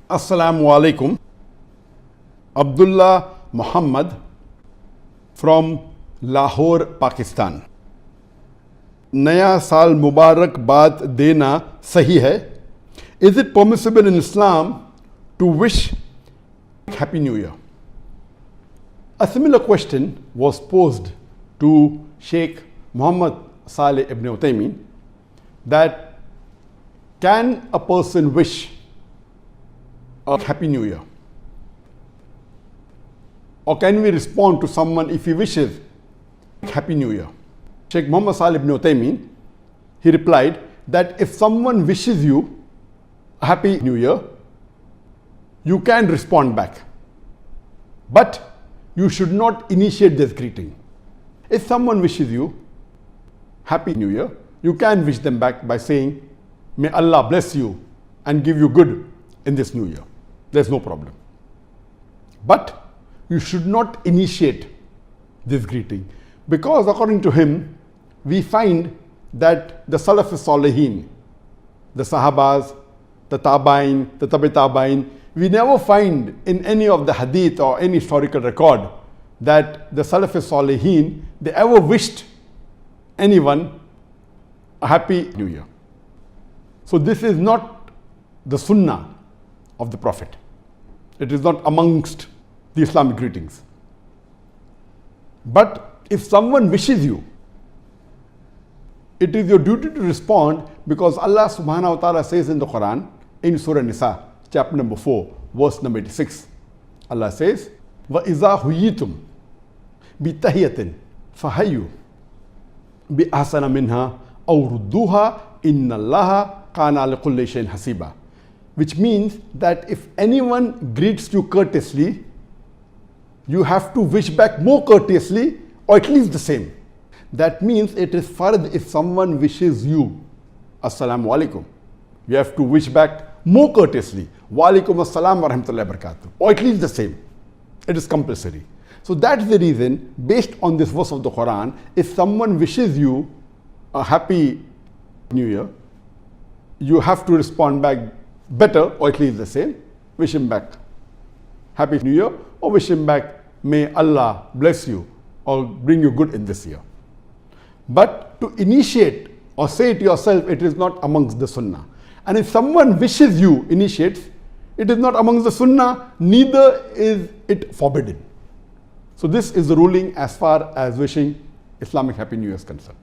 Assalamu alaikum. Abdullah Muhammad from Lahore, Pakistan. Naya Saal Mubarak baad dena sahi hai? Is it permissible in Islam to wish Happy New Year? A similar question was posed to Sheikh Muhammad Saleh ibn Uthaymeen, that can a person wish a Happy New Year? Or can we respond to someone if he wishes Happy New Year? Sheikh Muhammad Saleh ibn Uthaymeen, he replied that if someone wishes you a Happy New Year, you can respond back. But you should not initiate this greeting. If someone wishes you Happy New Year, you can wish them back by saying, may Allah bless you and give you good in this new year. There's no problem. But you should not initiate this greeting, because according to him, we find that the Salaf Salihin, the Sahabas, the Tabain, the Tabi Tabain, we never find in any of the hadith or any historical record that the Salaf Salihin, they ever wished anyone a Happy New Year. So this is not the Sunnah of the Prophet. It is not amongst the Islamic greetings. But if someone wishes you, it is your duty to respond, because Allah subhanahu wa ta'ala says in the Quran, in Surah Nisa, chapter number 4, verse number 86, Allah says, وَإِذَا هُيِّتُمْ بِتَحِيَّةٍ فَحَيُّوا بِأَحْسَنَ مِنْهَا أَوْ رُدُّوهَا إِنَّ اللَّهَ كَانَ عَلَى كُلِّ شَيْءٍ حَسِيبًا. Which means that if anyone greets you courteously, you have to wish back more courteously, or at least the same. That means it is fard if someone wishes you Assalamu alaikum, you have to wish back more courteously, wa alaikum assalam wa rahmatullahi wa barakatuh, or at least the same. It is compulsory. So that's the reason, based on this verse of the Quran, if someone wishes you a Happy New Year, you have to respond back better, or at least the same. Wish him back Happy New Year, or wish him back, may Allah bless you or bring you good in this year. But to initiate or say it yourself, it is not amongst the Sunnah. And if someone wishes you, initiates, it is not amongst the Sunnah, neither is it forbidden. So this is the ruling as far as wishing Islamic Happy New Year is concerned.